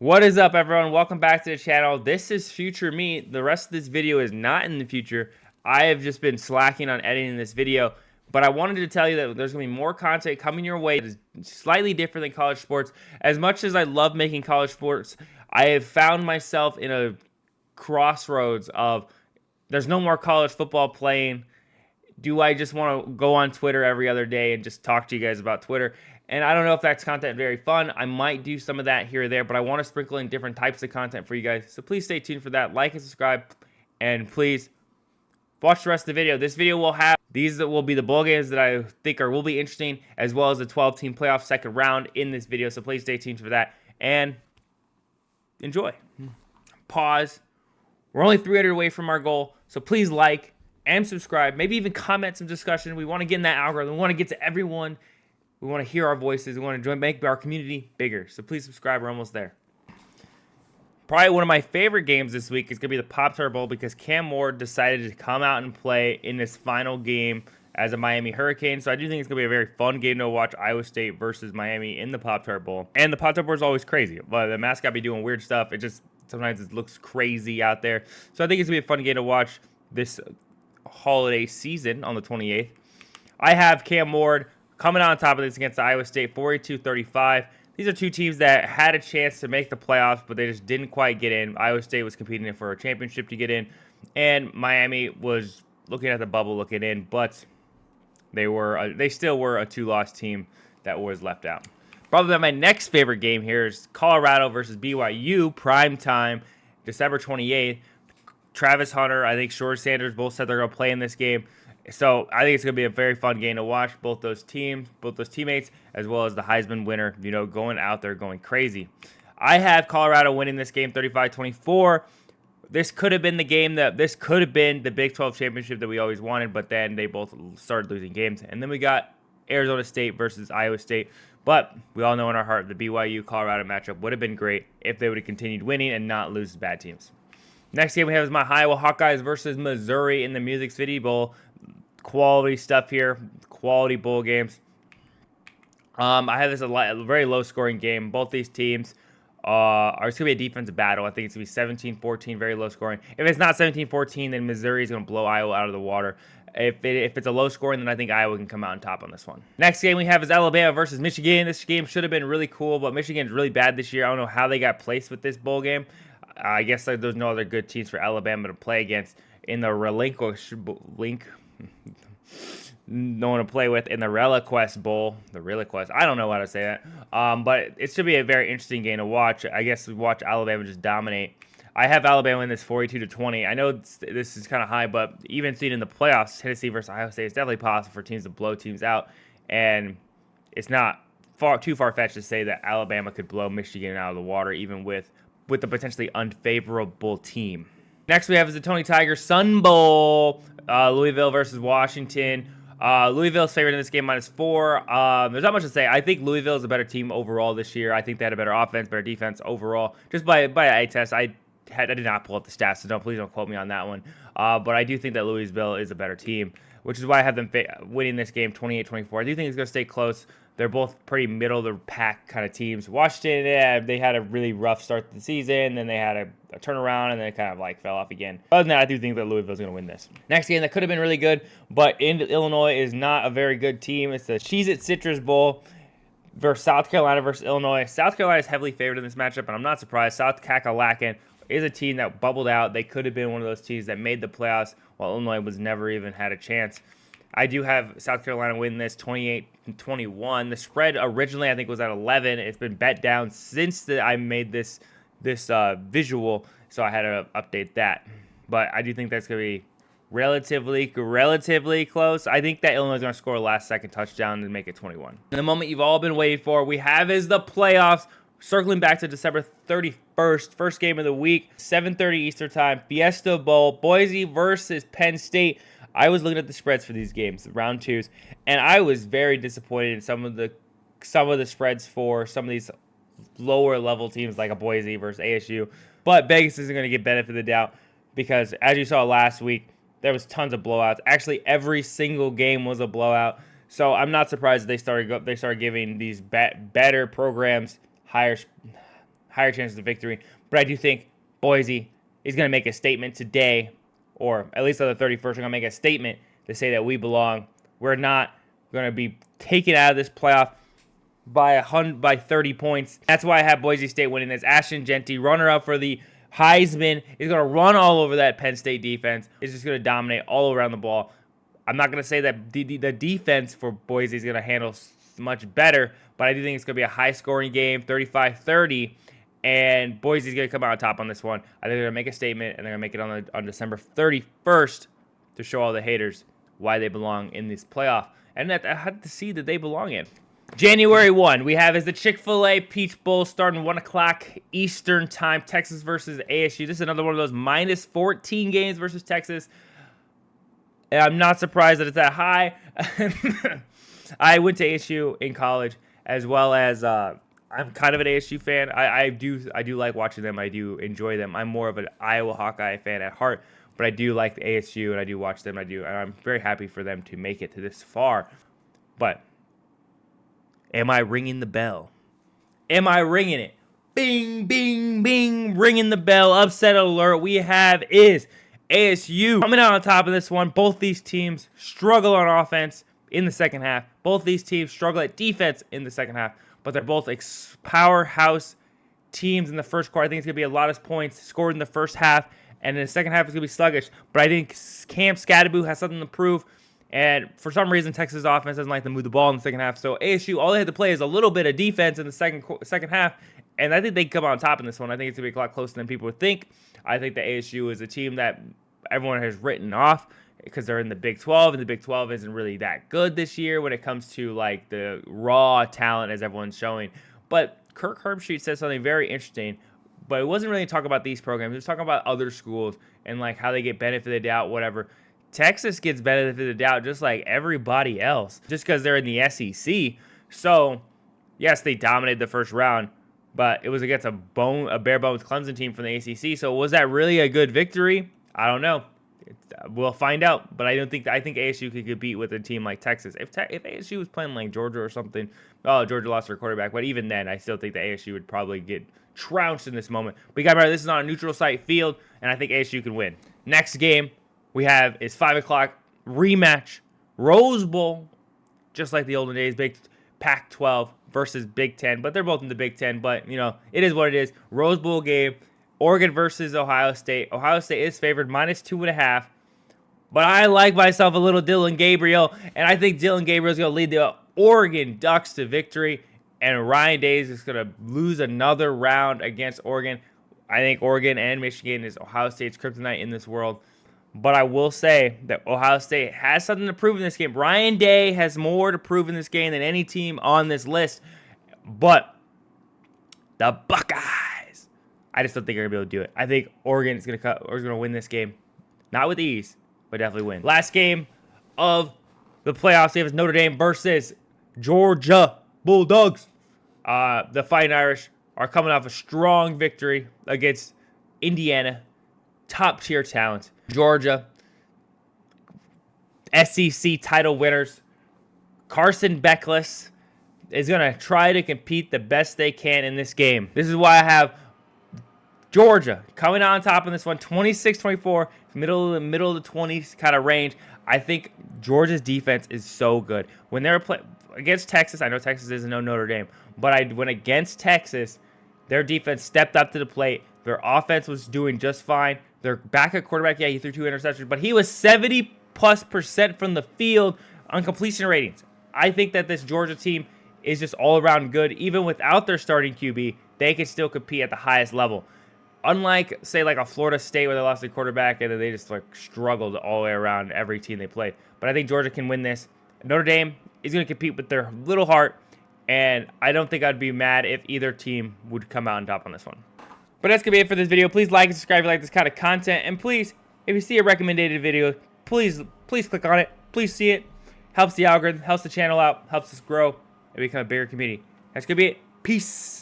What is up, everyone? Welcome back to the channel. This is future me. The rest of this video is not in the future. I have just been slacking on editing this video, but I wanted to tell you that there's going to be more content coming your way that is slightly different than college sports. As much as I love making college sports, I have found myself in a crossroads of there's no more college football playing. Do I just want to go on Twitter every other day and just talk to you guys about Twitter? And I don't know if that's content very fun. I might do some of that here or there, but I want to sprinkle in different types of content for you guys. So please stay tuned for that. Like and subscribe, and please watch the rest of the video. This video will have, these will be the bowl games that I think will be interesting, as well as the 12-team playoff second round in this video. So please stay tuned for that and enjoy. Pause. We're only 300 away from our goal, so please like and subscribe. Maybe even comment some discussion. We want to get in that algorithm. We want to get to everyone. We want to hear our voices. We want to make our community bigger. So please subscribe. We're almost there. Probably one of my favorite games this week is going to be the Pop-Tart Bowl because Cam Ward decided to come out and play in this final game as a Miami Hurricane. So I do think it's going to be a very fun game to watch, Iowa State versus Miami in the Pop-Tart Bowl. And the Pop-Tart Bowl is always crazy. But the mascot be doing weird stuff. It just sometimes it looks crazy out there. So I think it's going to be a fun game to watch this holiday season on the 28th. I have Cam Ward coming out on top of this against Iowa State, 42-35. These are two teams that had a chance to make the playoffs, but they just didn't quite get in. Iowa State was competing for a championship to get in, and Miami was looking at the bubble looking in, but they still were a two-loss team that was left out. Probably my next favorite game here is Colorado versus BYU, prime time, December 28th. Travis Hunter, I think Short Sanders both said they're going to play in this game. So I think it's going to be a very fun game to watch. Both those teammates, as well as the Heisman winner, going out there going crazy. I have Colorado winning this game 35-24. This could have been this could have been the Big 12 championship that we always wanted, but then they both started losing games. And then we got Arizona State versus Iowa State. But we all know in our heart the BYU-Colorado matchup would have been great if they would have continued winning and not lose to bad teams. Next game we have is my Iowa Hawkeyes versus Missouri in the Music City Bowl. Quality stuff here, quality bowl games. I have this a very low-scoring game. Both these teams are it's going to be a defensive battle. I think it's going to be 17-14, very low-scoring. If it's not 17-14, then Missouri is going to blow Iowa out of the water. If it's a low-scoring, then I think Iowa can come out on top on this one. Next game we have is Alabama versus Michigan. This game should have been really cool, but Michigan's really bad this year. I don't know how they got placed with this bowl game. I guess there's no other good teams for Alabama to play against in the no one to play with in the ReliQuest Bowl. The ReliQuest. I don't know how to say that. But it should be a very interesting game to watch. I guess we watch Alabama just dominate. I have Alabama in this 42-20. I know this is kind of high, but even seen in the playoffs, Tennessee versus Iowa State, it's definitely possible for teams to blow teams out. And it's not too far-fetched to say that Alabama could blow Michigan out of the water, even with the potentially unfavorable team. Next we have is the Tony Tiger Sun Bowl, Louisville versus Washington. Louisville's favored in this game -4. There's not much to say. I think Louisville is a better team overall this year. I think they had a better offense, better defense overall. Just by eye test, I did not pull up the stats, so please don't quote me on that one. But I do think that Louisville is a better team, which is why I have them winning this game 28-24. I do think it's going to stay close. They're both pretty middle-of-the-pack kind of teams. Washington, they had a really rough start to the season. Then they had a turnaround, and then it kind of fell off again. Other than that, I do think that Louisville's going to win this. Next game that could have been really good, but Illinois is not a very good team. It's the Cheez-It Citrus Bowl versus South Carolina versus Illinois. South Carolina is heavily favored in this matchup, and I'm not surprised. South Kakalaki is a team that bubbled out. They could have been one of those teams that made the playoffs, while Illinois was never even had a chance. I do have South Carolina win this 28-21. The spread originally, I think, was at 11. It's been bet down since I made this visual, so I had to update that. But I do think that's going to be relatively close. I think that Illinois is going to score a last-second touchdown and make it 21. And the moment you've all been waiting for, we have is the playoffs. Circling back to December 31st, first game of the week, 7:30 Eastern Time, Fiesta Bowl, Boise versus Penn State. I was looking at the spreads for these games, the round twos, and I was very disappointed in some of the spreads for some of these lower level teams like a Boise versus ASU. But Vegas isn't going to get benefit of the doubt because, as you saw last week, there was tons of blowouts. Actually, every single game was a blowout. So I'm not surprised they started giving these better programs higher higher chances of victory. But I do think Boise is going to make a statement today, or at least on the 31st, we're going to make a statement to say that we belong. We're not going to be taken out of this playoff by 30 points. That's why I have Boise State winning this. ASHTEN JENTY, runner-up for the Heisman, is going to run all over that Penn State defense. It's just going to dominate all around the ball. I'm not going to say that the defense for Boise is going to handle much better, but I do think it's going to be a high-scoring game, 35-30, and Boise's going to come out on top on this one. I think they're going to make a statement, and they're going to make it on December 31st to show all the haters why they belong in this playoff, and that I had to see that they belong in. January 1, we have is the Chick-fil-A Peach Bowl starting 1 o'clock Eastern time, Texas versus ASU. This is another one of those minus 14 games versus Texas. And I'm not surprised that it's that high. I went to ASU in college, as well as I'm kind of an ASU fan. I do like watching them. I do enjoy them. I'm more of an Iowa Hawkeye fan at heart, but I do like the ASU, and I do watch them. And I'm very happy for them to make it to this far. But am I ringing the bell? Am I ringing it? Bing, bing, bing, ringing the bell. Upset alert. We have is ASU coming out on top of this one. Both these teams struggle on offense in the second half. Both these teams struggle at defense in the second half, but they're both powerhouse teams in the first quarter. I think it's going to be a lot of points scored in the first half, and in the second half it's going to be sluggish. But I think Cam Scadaboo has something to prove, and for some reason Texas offense doesn't like to move the ball in the second half. So ASU, all they had to play is a little bit of defense in the second half, and I think they can come out on top in this one. I think it's going to be a lot closer than people would think. I think the ASU is a team that everyone has written off because they're in the Big 12, and the Big 12 isn't really that good this year when it comes to like the raw talent as everyone's showing. But Kirk Herbstreit said something very interesting, but it wasn't really talking about these programs. It was talking about other schools and like how they get benefit of the doubt, whatever. Texas gets benefit of the doubt just like everybody else, just because they're in the SEC. So, yes, they dominated the first round, but it was against a bare bones Clemson team from the ACC. So was that really a good victory? I don't know. We'll find out. But I think ASU could compete with a team like Texas. If ASU was playing like Georgia or something, Georgia lost their quarterback. But even then, I still think that ASU would probably get trounced in this moment. But you got to remember, this is on a neutral site field, and I think ASU can win. Next game we have is 5 o'clock rematch, Rose Bowl, just like the olden days, Big Pac-12 versus Big Ten. But they're both in the Big Ten. But you know, it is what it is. Rose Bowl game. Oregon versus Ohio State. Ohio State is favored -2.5. But I like myself a little Dylan Gabriel, and I think Dylan Gabriel is going to lead the Oregon Ducks to victory, and Ryan Day is going to lose another round against Oregon. I think Oregon and Michigan is Ohio State's kryptonite in this world. But I will say that Ohio State has something to prove in this game. Ryan Day has more to prove in this game than any team on this list. But the Buckeyes, I just don't think they're going to be able to do it. I think Oregon is going to win this game. Not with ease, but definitely win. Last game of the playoffs, we have Notre Dame versus Georgia Bulldogs. The Fighting Irish are coming off a strong victory against Indiana. Top-tier talent. Georgia, SEC title winners. Carson Beckless is going to try to compete the best they can in this game. This is why I have Georgia coming on top in this one, 26-24, middle of the 20s kind of range. I think Georgia's defense is so good. When they're playing against Texas, I know Texas isn't no Notre Dame, but when against Texas, their defense stepped up to the plate. Their offense was doing just fine. Their backup quarterback, yeah, he threw 2 interceptions, but he was 70+% from the field on completion ratings. I think that this Georgia team is just all around good. Even without their starting QB, they can still compete at the highest level. Unlike, say, like a Florida State where they lost their quarterback and then they just like struggled all the way around every team they played. But I think Georgia can win this. Notre Dame is going to compete with their little heart, and I don't think I'd be mad if either team would come out on top on this one. But that's going to be it for this video. Please like and subscribe if you like this kind of content. And please, if you see a recommended video, please click on it. Please see it. Helps the algorithm, helps the channel out, helps us grow and become a bigger community. That's going to be it. Peace.